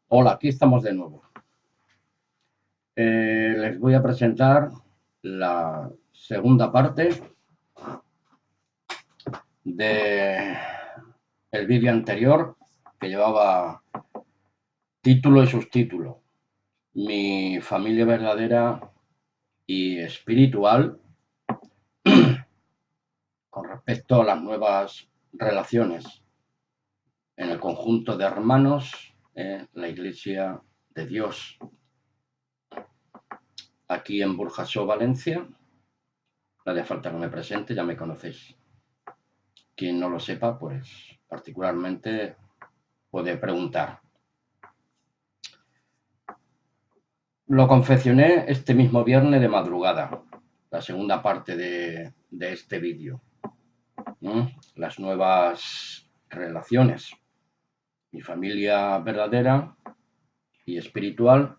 Hola, aquí estamos de nuevo. Les voy a presentar la segunda parte de el vídeo anterior que llevaba título y subtítulo. Mi familia verdadera y espiritual con respecto a las nuevas relaciones en el conjunto de hermanos en la Iglesia de Dios. Aquí en Burjasó, Valencia. No hace falta que me presente, ya me conocéis. Quien no lo sepa, pues particularmente puede preguntar. Lo confeccioné este mismo viernes de madrugada, la segunda parte de este vídeo. Las nuevas relaciones. Mi familia verdadera y espiritual,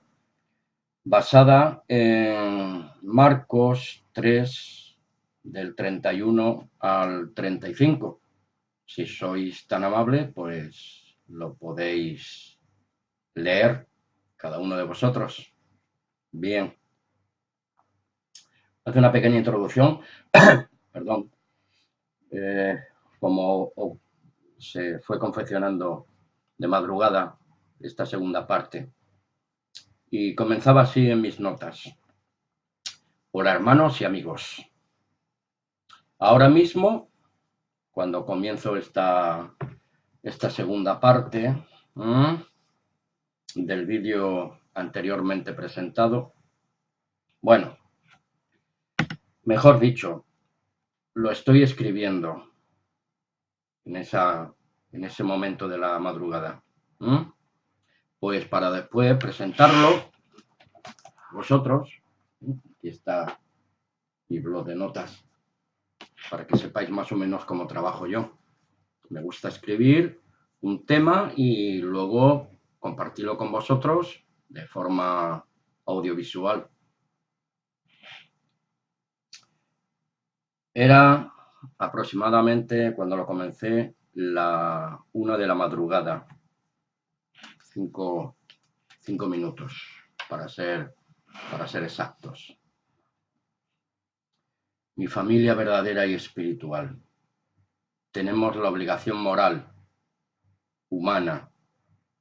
basada en Marcos 3, del 31 al 35. Si sois tan amable, pues lo podéis leer cada uno de vosotros. Bien, hace una pequeña introducción, perdón, eh, como se fue confeccionando de madrugada esta segunda parte. Y comenzaba así en mis notas. Hola hermanos y amigos. Ahora mismo, cuando comienzo esta segunda parte del vídeo anteriormente presentado, bueno, mejor dicho, lo estoy escribiendo en ese momento de la madrugada. Pues para después presentarlo vosotros. Aquí está mi blog de notas para que sepáis más o menos cómo trabajo yo. Me gusta escribir un tema y luego compartirlo con vosotros de forma audiovisual. Era aproximadamente, cuando lo comencé, la 1 de la madrugada. 5 minutos, para ser exactos. Mi familia verdadera y espiritual. Tenemos la obligación moral, humana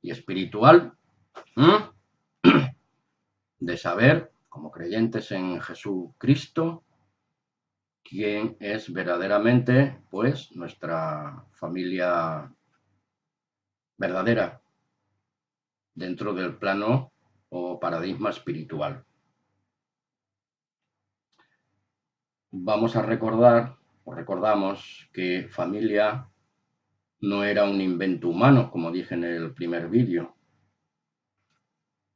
y espiritual de saber, como creyentes en Jesucristo, quién es verdaderamente, pues, nuestra familia verdadera dentro del plano o paradigma espiritual. Vamos a recordar, o recordamos, que familia no era un invento humano, como dije en el primer vídeo.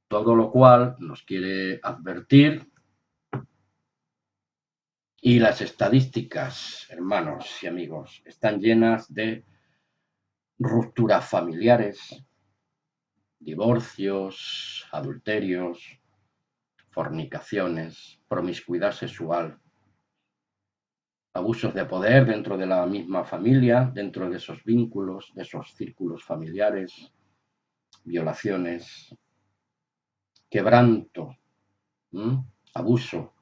Todo lo cual nos quiere advertir, y las estadísticas, hermanos y amigos, están llenas de rupturas familiares, divorcios, adulterios, fornicaciones, promiscuidad sexual, abusos de poder dentro de la misma familia, dentro de esos vínculos, de esos círculos familiares, violaciones, quebranto, abuso,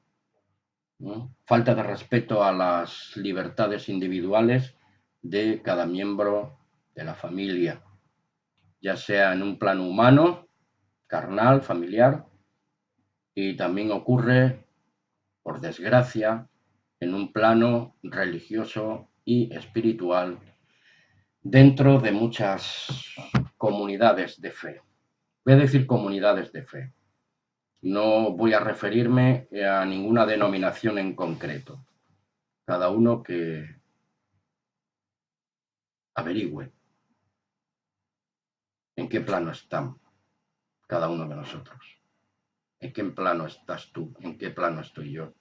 falta de respeto a las libertades individuales de cada miembro de la familia, ya sea en un plano humano, carnal, familiar, y también ocurre, por desgracia, en un plano religioso y espiritual dentro de muchas comunidades de fe. Voy a decir comunidades de fe. No voy a referirme a ninguna denominación en concreto. Cada uno que averigüe en qué plano están cada uno de nosotros. ¿En qué plano estás tú? ¿En qué plano estoy yo?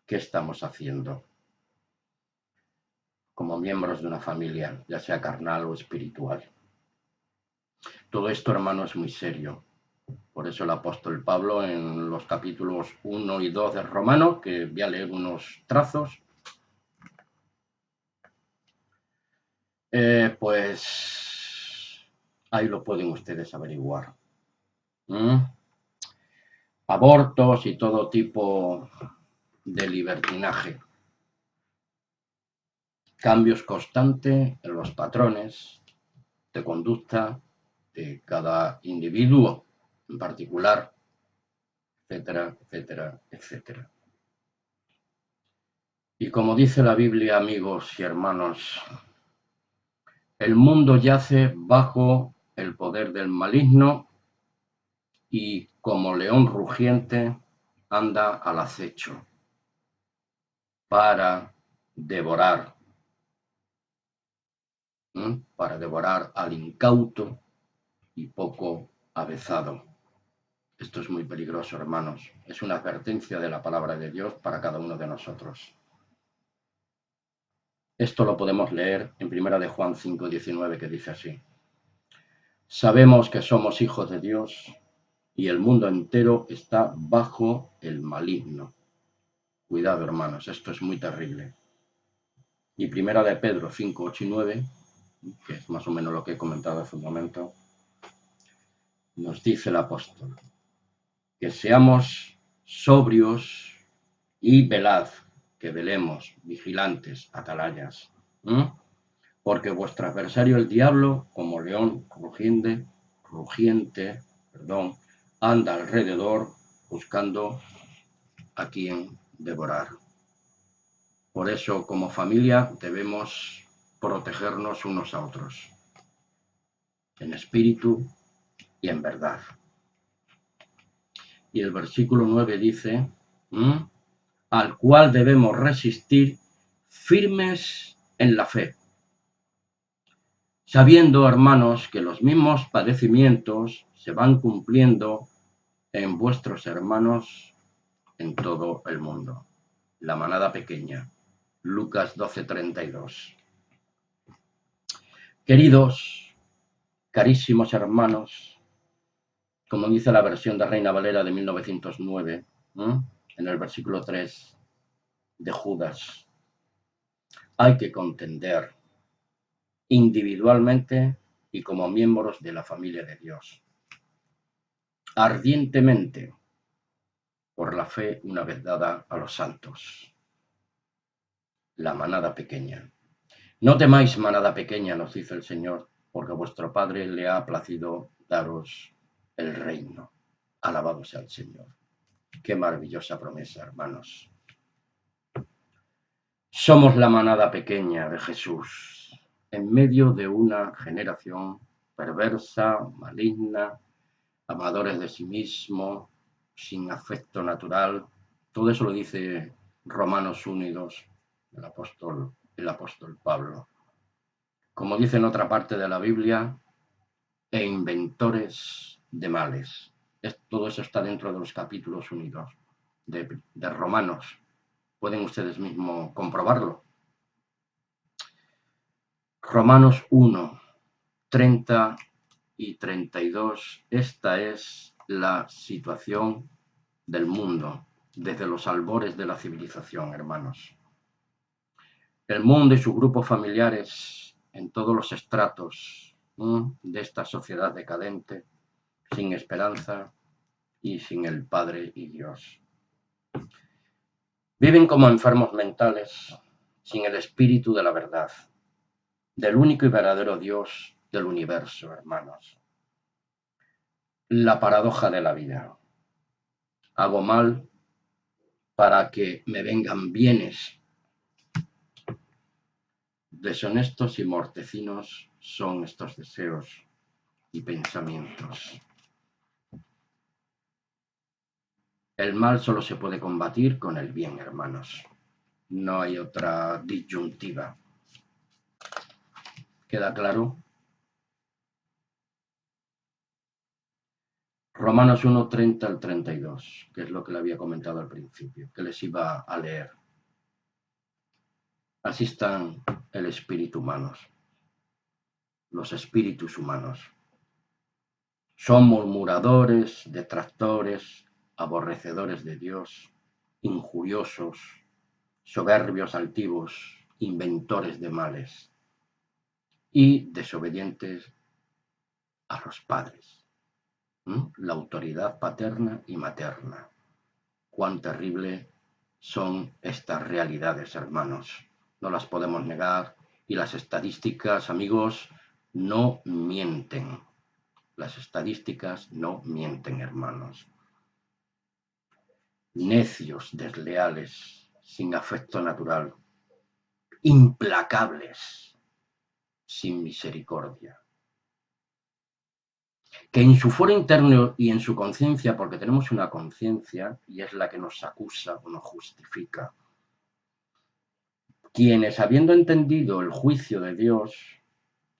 ¿Qué estamos haciendo como miembros de una familia, ya sea carnal o espiritual? Todo esto, hermano, es muy serio. Por eso el apóstol Pablo, en los capítulos 1 y 2 de Romanos, que voy a leer unos trazos, pues ahí lo pueden ustedes averiguar. ¿Mm? Abortos y todo tipo de libertinaje. Cambios constantes en los patrones de conducta de cada individuo en particular, etcétera, etcétera, etcétera. Y como dice la Biblia, amigos y hermanos, el mundo yace bajo el poder del maligno y como león rugiente anda al acecho para devorar, para devorar al incauto y poco avezado. Esto es muy peligroso, hermanos. Es una advertencia de la palabra de Dios para cada uno de nosotros. Esto lo podemos leer en 1 de Juan 5:19, que dice así: sabemos que somos hijos de Dios y el mundo entero está bajo el maligno. Cuidado, hermanos, esto es muy terrible. Y 1 de Pedro 5:8 y 9, que es más o menos lo que he comentado hace un momento, nos dice el apóstol que seamos sobrios y velad, que velemos, vigilantes, atalayas, porque vuestro adversario el diablo, como león rugiente, anda alrededor buscando a quien devorar. Por eso, como familia, debemos protegernos unos a otros, en espíritu y en verdad. Y el versículo 9 dice, al cual debemos resistir firmes en la fe, sabiendo, hermanos, que los mismos padecimientos se van cumpliendo en vuestros hermanos en todo el mundo. La manada pequeña, Lucas 12:32. Queridos, carísimos hermanos, como dice la versión de Reina Valera de 1909, en el versículo 3 de Judas, hay que contender individualmente y como miembros de la familia de Dios, ardientemente, por la fe una vez dada a los santos. La manada pequeña. No temáis, manada pequeña, nos dice el Señor, porque a vuestro Padre le ha placido daros el reino. Alabado sea el Señor. Qué maravillosa promesa, hermanos. Somos la manada pequeña de Jesús, en medio de una generación perversa, maligna, amadores de sí mismo, sin afecto natural. Todo eso lo dice Romanos 1 y 2, el apóstol Pablo. Como dice en otra parte de la Biblia, e inventores de males. Todo eso está dentro de los capítulos 1 y 2 de Romanos. Pueden ustedes mismos comprobarlo. Romanos 1, 30 y 32. Esta es la situación del mundo desde los albores de la civilización, hermanos. El mundo y sus grupos familiares en todos los estratos de esta sociedad decadente, sin esperanza y sin el Padre y Dios. Viven como enfermos mentales, sin el espíritu de la verdad, del único y verdadero Dios del universo, hermanos. La paradoja de la vida. Hago mal para que me vengan bienes. Deshonestos y mortecinos son estos deseos y pensamientos. El mal solo se puede combatir con el bien, hermanos. No hay otra disyuntiva. ¿Queda claro? Romanos 1, 30 al 32, que es lo que le había comentado al principio, que les iba a leer. Así están el espíritu humanos, los espíritus humanos. Son murmuradores, detractores, aborrecedores de Dios, injuriosos, soberbios, altivos, inventores de males y desobedientes a los padres. La autoridad paterna y materna. Cuán terrible son estas realidades, hermanos. No las podemos negar y las estadísticas, amigos, no mienten. Las estadísticas no mienten, hermanos. Necios, desleales, sin afecto natural, implacables, sin misericordia. Que en su fuero interno y en su conciencia, porque tenemos una conciencia y es la que nos acusa o nos justifica, quienes habiendo entendido el juicio de Dios,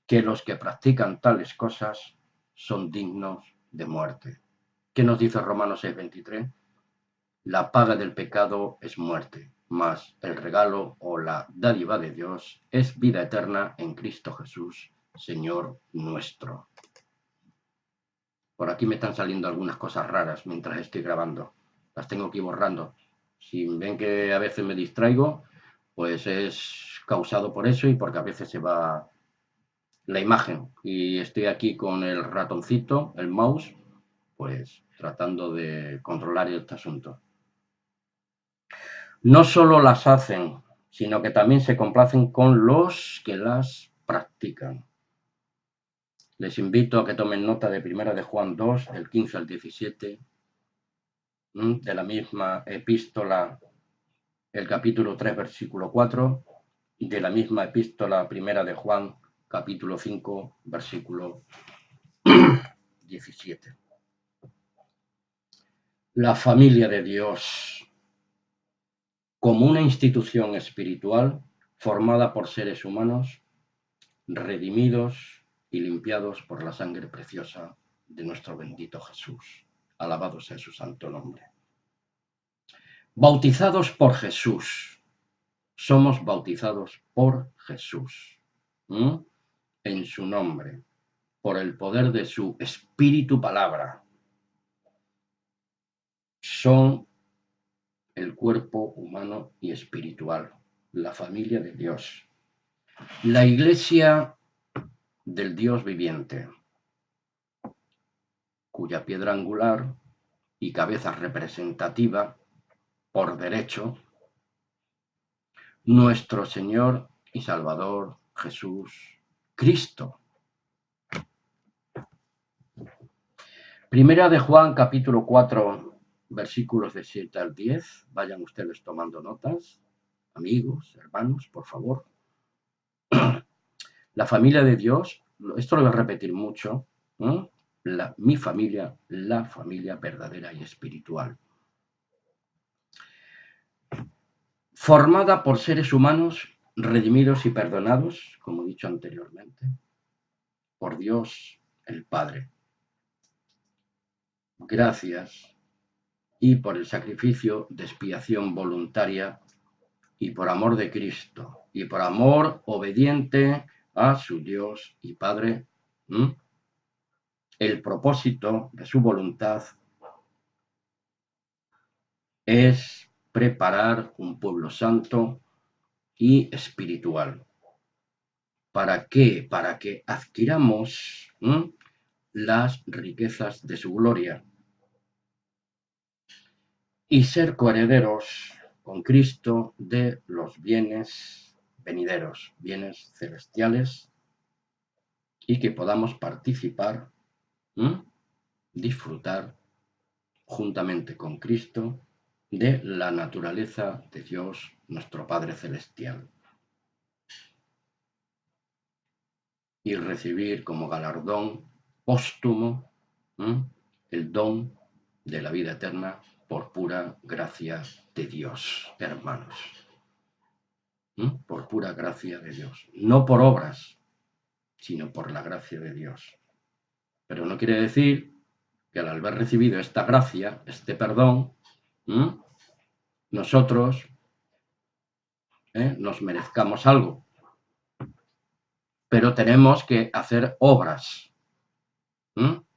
que los que practican tales cosas son dignos de muerte. ¿Qué nos dice Romanos 6:23? La paga del pecado es muerte, mas el regalo o la dádiva de Dios es vida eterna en Cristo Jesús, Señor nuestro. Por aquí me están saliendo algunas cosas raras mientras estoy grabando. Las tengo que ir borrando. Si ven que a veces me distraigo, pues es causado por eso y porque a veces se va la imagen. Y estoy aquí con el ratoncito, el mouse, pues tratando de controlar este asunto. No solo las hacen, sino que también se complacen con los que las practican. Les invito a que tomen nota de 1 de Juan 2, del 15 al 17, de la misma epístola, el capítulo 3, versículo 4, y de la misma epístola 1 de Juan, capítulo 5, versículo 17. La familia de Dios como una institución espiritual formada por seres humanos redimidos y limpiados por la sangre preciosa de nuestro bendito Jesús. Alabado sea su santo nombre. Bautizados por Jesús. Somos bautizados por Jesús. En su nombre. Por el poder de su espíritu palabra. Son el cuerpo humano y espiritual. La familia de Dios. La iglesia del Dios viviente, cuya piedra angular y cabeza representativa, por derecho, nuestro Señor y Salvador Jesús Cristo. Primera de Juan, capítulo 4, versículos de 7 al 10. Vayan ustedes tomando notas, amigos, hermanos, por favor. La familia de Dios, esto lo voy a repetir mucho, mi familia, la familia verdadera y espiritual. Formada por seres humanos redimidos y perdonados, como he dicho anteriormente, por Dios el Padre. Gracias y por el sacrificio de expiación voluntaria y por amor de Cristo y por amor obediente a su Dios y Padre, el propósito de su voluntad es preparar un pueblo santo y espiritual. ¿Para qué? Para que adquiramos las riquezas de su gloria y ser coherederos con Cristo de los bienes venideros, bienes celestiales, y que podamos participar, disfrutar juntamente con Cristo de la naturaleza de Dios, nuestro Padre Celestial, y recibir como galardón póstumo el don de la vida eterna por pura gracia de Dios, hermanos. Por pura gracia de Dios. No por obras, sino por la gracia de Dios. Pero no quiere decir que al haber recibido esta gracia, este perdón, nosotros nos merezcamos algo. Pero tenemos que hacer obras.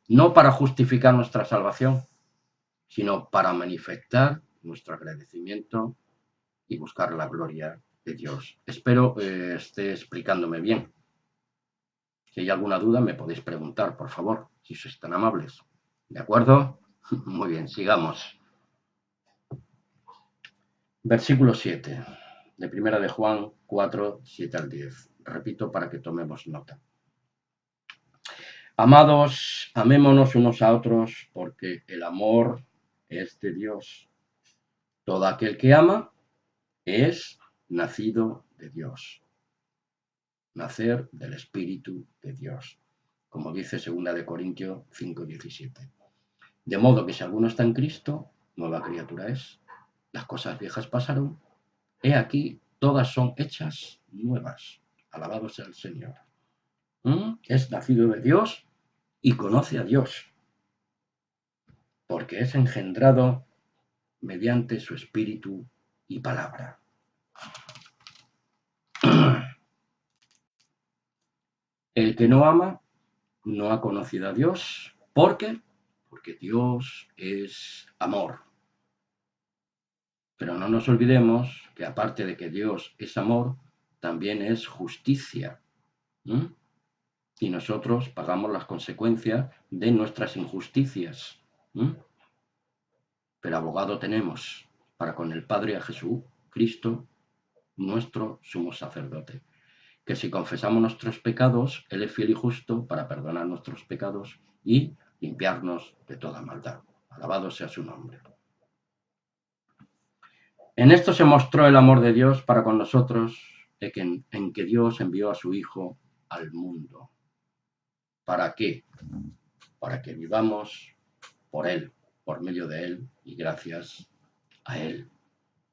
No para justificar nuestra salvación, sino para manifestar nuestro agradecimiento y buscar la gloria de Dios. Espero esté explicándome bien. Si hay alguna duda me podéis preguntar, por favor, si sois tan amables. ¿De acuerdo? Muy bien, sigamos. Versículo 7 de Primera de Juan 4, 7 al 10. Repito para que tomemos nota. Amados, amémonos unos a otros, porque el amor es de Dios. Todo aquel que ama es nacido de Dios. Nacer del Espíritu de Dios, como dice 2 de Corintios 5:17. De modo que si alguno está en Cristo, nueva criatura es. Las cosas viejas pasaron, he aquí, todas son hechas nuevas. Alabado sea el Señor. Es nacido de Dios y conoce a Dios, porque es engendrado mediante su espíritu y palabra. El que no ama no ha conocido a Dios. ¿Por qué? Porque Dios es amor. Pero no nos olvidemos que aparte de que Dios es amor, también es justicia. Y nosotros pagamos las consecuencias de nuestras injusticias. Pero abogado tenemos para con el Padre a Jesucristo, nuestro sumo sacerdote, que si confesamos nuestros pecados, Él es fiel y justo para perdonar nuestros pecados y limpiarnos de toda maldad. Alabado sea su nombre. En esto se mostró el amor de Dios para con nosotros, en que Dios envió a su Hijo al mundo. ¿Para qué? Para que vivamos por Él, por medio de Él y gracias a Él.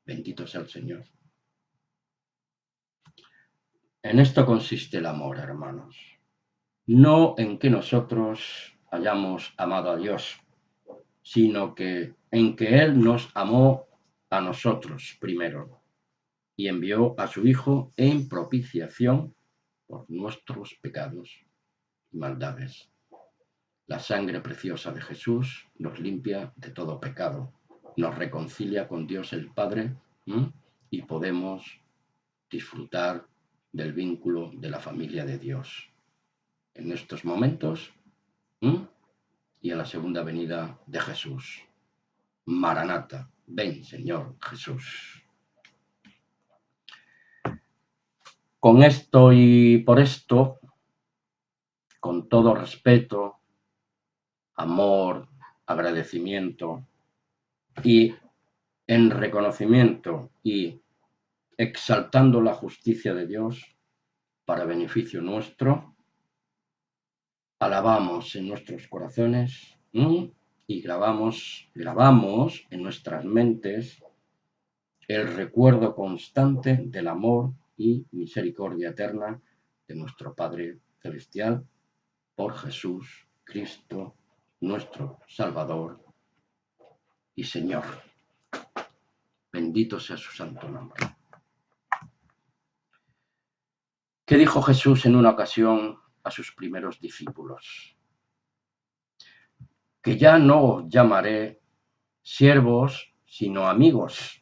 Bendito sea el Señor. En esto consiste el amor, hermanos. No en que nosotros hayamos amado a Dios, sino que en que Él nos amó a nosotros primero y envió a su Hijo en propiciación por nuestros pecados y maldades. La sangre preciosa de Jesús nos limpia de todo pecado, nos reconcilia con Dios el Padre y podemos disfrutar del vínculo de la familia de Dios en estos momentos y en la segunda venida de Jesús. Maranata, ven Señor Jesús. Con esto y por esto, con todo respeto, amor, agradecimiento y en reconocimiento y exaltando la justicia de Dios para beneficio nuestro, alabamos en nuestros corazones y grabamos en nuestras mentes el recuerdo constante del amor y misericordia eterna de nuestro Padre Celestial por Jesús Cristo, nuestro Salvador y Señor. Bendito sea su santo nombre. ¿Qué dijo Jesús en una ocasión a sus primeros discípulos? Que ya no os llamaré siervos, sino amigos.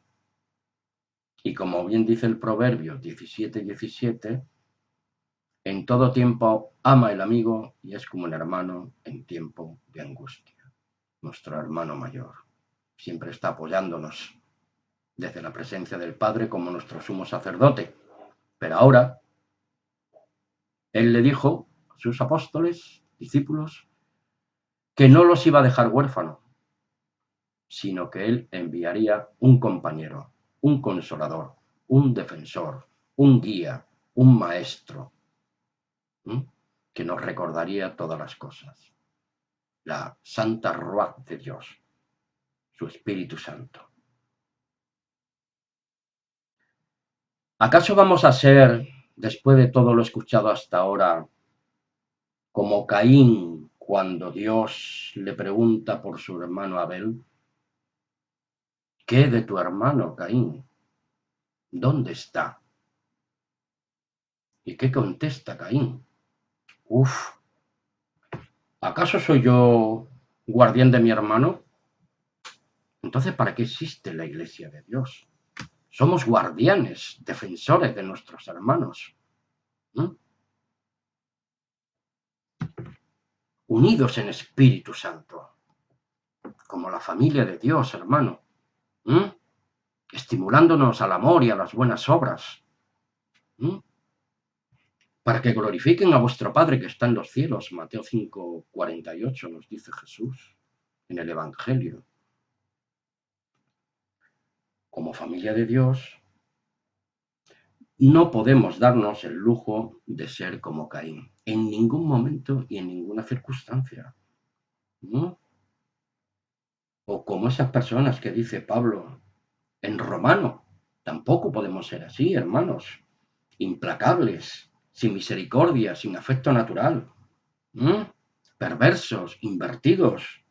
Y como bien dice el Proverbio 17:17, en todo tiempo ama el amigo y es como un hermano en tiempo de angustia. Nuestro hermano mayor siempre está apoyándonos desde la presencia del Padre como nuestro sumo sacerdote. Pero ahora, Él le dijo a sus apóstoles, discípulos, que no los iba a dejar huérfanos, sino que Él enviaría un compañero, un consolador, un defensor, un guía, un maestro, que nos recordaría todas las cosas. La Santa Ruach de Dios, su Espíritu Santo. ¿Acaso vamos a ser, después de todo lo escuchado hasta ahora, como Caín cuando Dios le pregunta por su hermano Abel? ¿Qué de tu hermano Caín? ¿Dónde está? ¿Y qué contesta Caín? ¿Acaso soy yo guardián de mi hermano? Entonces, ¿para qué existe la Iglesia de Dios? Somos guardianes, defensores de nuestros hermanos, unidos en Espíritu Santo. como la familia de Dios, hermano, ¿m? Estimulándonos al amor y a las buenas obras, ¿m? Para que glorifiquen a vuestro Padre que está en los cielos. Mateo 5:48 nos dice Jesús en el Evangelio. Como familia de Dios, no podemos darnos el lujo de ser como Caín, en ningún momento y en ninguna circunstancia, ¿no? O como esas personas que dice Pablo en Romano, tampoco podemos ser así, hermanos, implacables, sin misericordia, sin afecto natural, ¿m? Perversos, invertidos,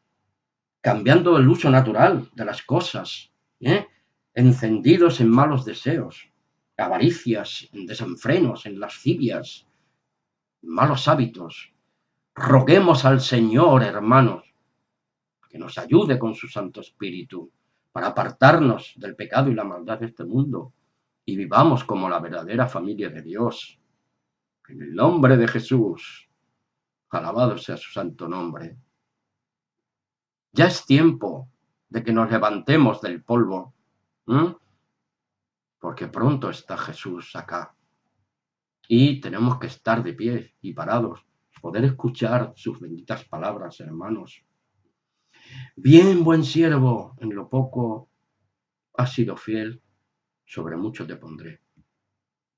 cambiando el uso natural de las cosas, ¿eh? Encendidos en malos deseos, avaricias, en desenfrenos, en lascivias, malos hábitos. Roguemos al Señor, hermanos, que nos ayude con su Santo Espíritu para apartarnos del pecado y la maldad de este mundo y vivamos como la verdadera familia de Dios. En el nombre de Jesús, alabado sea su santo nombre. Ya es tiempo de que nos levantemos del polvo, ¿m? Porque pronto está Jesús acá y tenemos que estar de pie y parados, poder escuchar sus benditas palabras, hermanos. Bien, buen siervo, en lo poco has sido fiel, sobre mucho te pondré.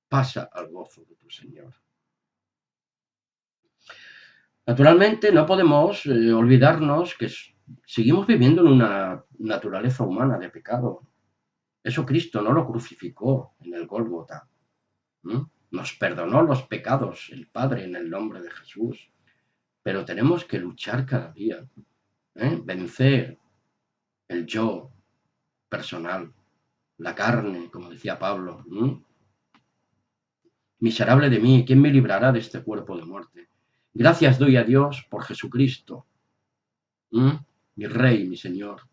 Pasa al gozo de tu Señor. Naturalmente no podemos olvidarnos que seguimos viviendo en una naturaleza humana de pecado. Eso Cristo no lo crucificó en el Gólgota. Nos perdonó los pecados el Padre en el nombre de Jesús, pero tenemos que luchar cada día, vencer el yo personal, la carne, como decía Pablo. Miserable de mí, ¿quién me librará de este cuerpo de muerte? Gracias doy a Dios por Jesucristo, mi Rey, mi Señor,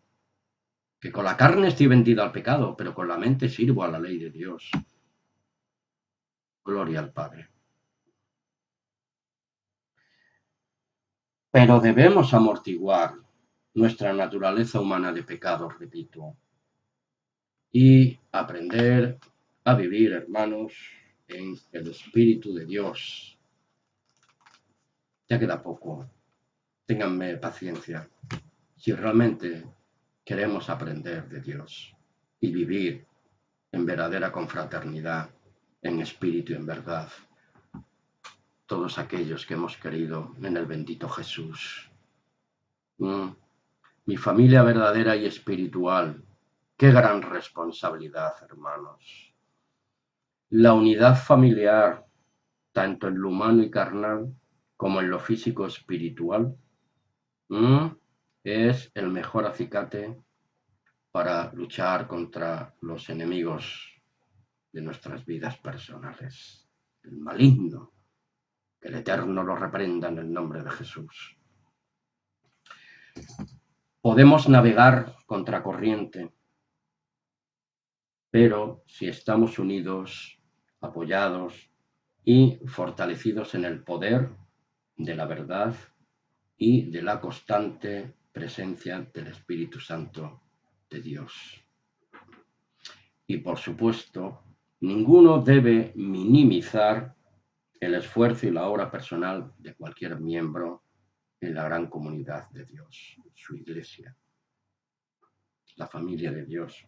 que con la carne estoy vendido al pecado, pero con la mente sirvo a la ley de Dios. Gloria al Padre. Pero debemos amortiguar nuestra naturaleza humana de pecado, repito, y aprender a vivir, hermanos, en el Espíritu de Dios. Ya queda poco. Ténganme paciencia. Si realmente queremos aprender de Dios y vivir en verdadera confraternidad, en espíritu y en verdad, todos aquellos que hemos creído en el bendito Jesús. Mi familia verdadera y espiritual. Qué gran responsabilidad, hermanos. La unidad familiar, tanto en lo humano y carnal como en lo físico espiritual, es el mejor acicate para luchar contra los enemigos de nuestras vidas personales. El maligno, que el Eterno lo reprenda en el nombre de Jesús. Podemos navegar contracorriente, pero si estamos unidos, apoyados y fortalecidos en el poder de la verdad y de la constante presencia del Espíritu Santo de Dios. Y por supuesto, ninguno debe minimizar el esfuerzo y la obra personal de cualquier miembro en la gran comunidad de Dios, su iglesia, la familia de Dios.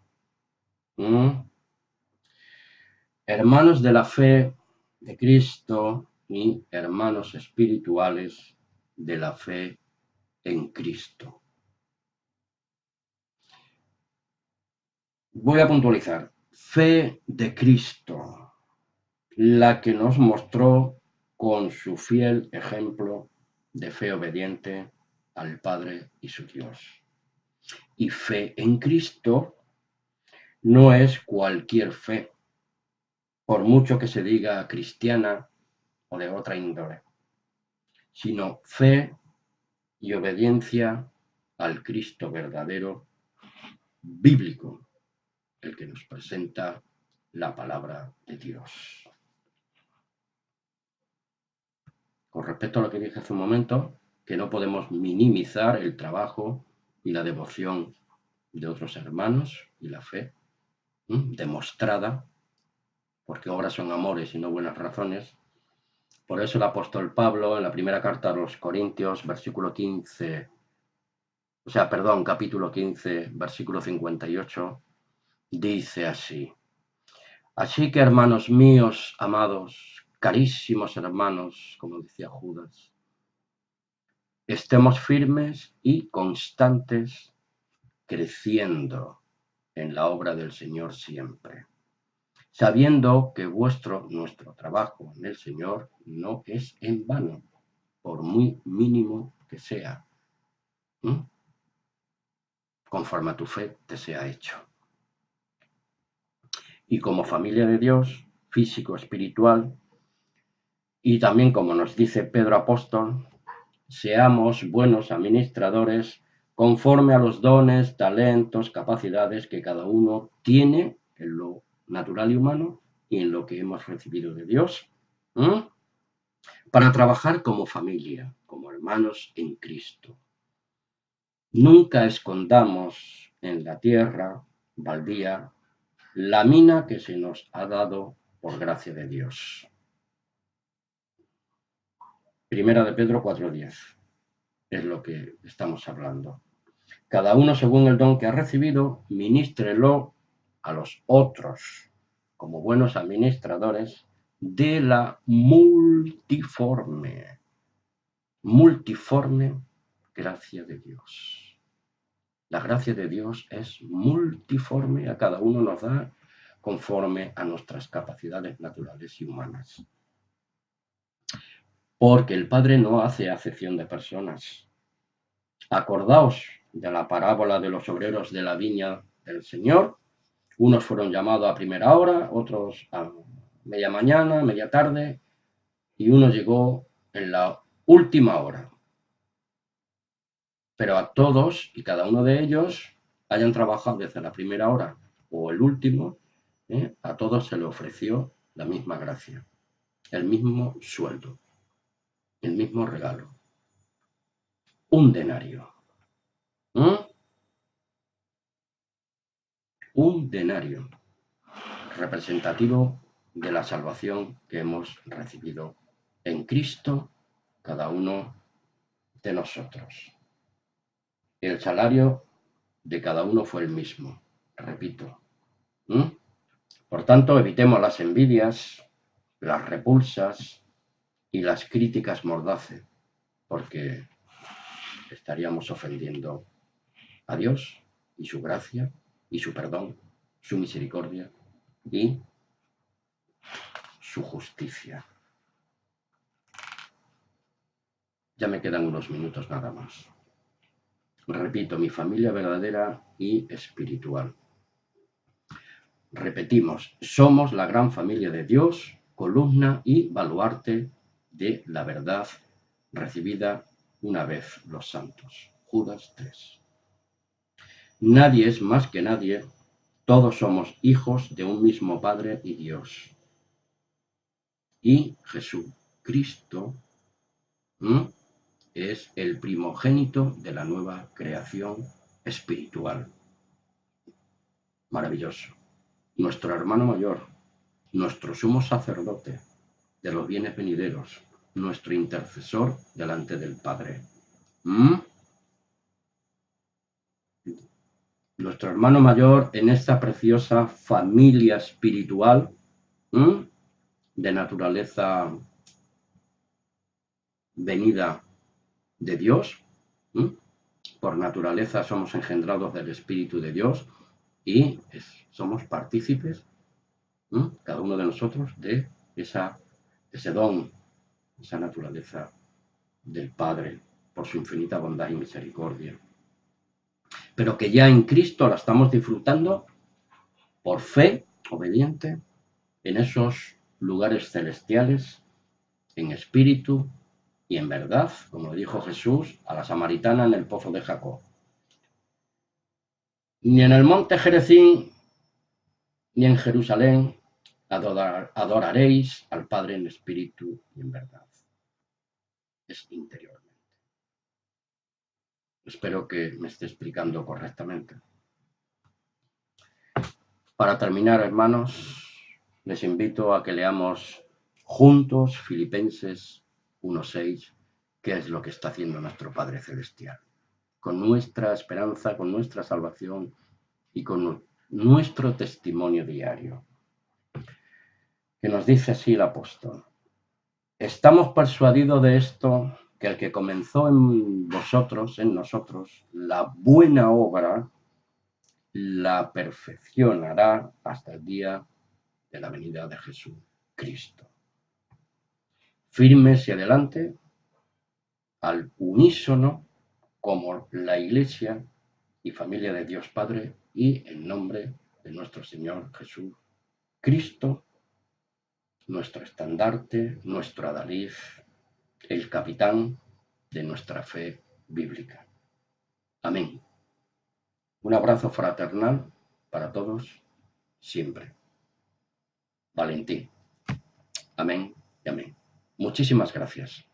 Hermanos de la fe de Cristo y hermanos espirituales de la fe en Cristo. Voy a puntualizar. Fe de Cristo, la que nos mostró con su fiel ejemplo de fe obediente al Padre y su Dios. Y fe en Cristo no es cualquier fe, por mucho que se diga cristiana o de otra índole, sino fe y obediencia al Cristo verdadero, bíblico, el que nos presenta la palabra de Dios. Con respecto a lo que dije hace un momento, que no podemos minimizar el trabajo y la devoción de otros hermanos y la fe demostrada, porque obras son amores y no buenas razones. Por eso el apóstol Pablo, en la primera carta a los Corintios, capítulo 15, versículo 58, dice así: Así que, hermanos míos, amados, carísimos hermanos, como decía Judas, estemos firmes y constantes, creciendo en la obra del Señor siempre, sabiendo que nuestro trabajo en el Señor no es en vano, por muy mínimo que sea, conforme a tu fe te sea hecho. Y como familia de Dios, físico, espiritual, y también como nos dice Pedro Apóstol, seamos buenos administradores conforme a los dones, talentos, capacidades que cada uno tiene en lo natural y humano y en lo que hemos recibido de Dios, para trabajar como familia, como hermanos en Cristo. Nunca escondamos en la tierra baldía la mina que se nos ha dado por gracia de Dios. Primera de Pedro 4:10 es lo que estamos hablando. Cada uno según el don que ha recibido, ministrelo a los otros como buenos administradores de la multiforme gracia de Dios. La gracia de Dios es multiforme, a cada uno nos da conforme a nuestras capacidades naturales y humanas. Porque el Padre no hace acepción de personas. Acordaos de la parábola de los obreros de la viña del Señor. Unos fueron llamados a primera hora, otros a media mañana, media tarde, y uno llegó en la última hora. Pero a todos y cada uno de ellos, hayan trabajado desde la primera hora o el último, a todos se le ofreció la misma gracia, el mismo sueldo, el mismo regalo. Un denario. Un denario representativo de la salvación que hemos recibido en Cristo, cada uno de nosotros. El salario de cada uno fue el mismo, repito. Por tanto, evitemos las envidias, las repulsas y las críticas mordaces, porque estaríamos ofendiendo a Dios y su gracia y su perdón, su misericordia y su justicia. Ya me quedan unos minutos nada más. Repito, mi familia verdadera y espiritual. Repetimos, somos la gran familia de Dios, columna y baluarte de la verdad recibida una vez los santos. Judas 3. Nadie es más que nadie, todos somos hijos de un mismo Padre y Dios. Y Jesucristo es el primogénito de la nueva creación espiritual. Maravilloso. Nuestro hermano mayor, nuestro sumo sacerdote de los bienes venideros, nuestro intercesor delante del Padre. Nuestro hermano mayor en esta preciosa familia espiritual de naturaleza venida de Dios. Por naturaleza somos engendrados del Espíritu de Dios y somos partícipes, cada uno de nosotros, de ese don, esa naturaleza del Padre, por su infinita bondad y misericordia. Pero que ya en Cristo la estamos disfrutando por fe obediente en esos lugares celestiales, en espíritu y en verdad, como dijo Jesús a la samaritana en el pozo de Jacob. Ni en el monte Gerizim, ni en Jerusalén adoraréis al Padre en espíritu y en verdad. Es interiormente. Espero que me esté explicando correctamente. Para terminar, hermanos, les invito a que leamos juntos Filipenses 1:6, qué es lo que está haciendo nuestro Padre Celestial, con nuestra esperanza, con nuestra salvación y con nuestro testimonio diario. Que nos dice así el apóstol: estamos persuadidos de esto, que el que comenzó en vosotros, en nosotros, la buena obra, la perfeccionará hasta el día de la venida de Jesucristo. Firmes y adelante, al unísono, como la Iglesia y familia de Dios Padre, y en nombre de nuestro Señor Jesucristo, nuestro estandarte, nuestro adalid, el capitán de nuestra fe bíblica. Amén. Un abrazo fraternal para todos, siempre. Valentín. Amén y amén. Muchísimas gracias.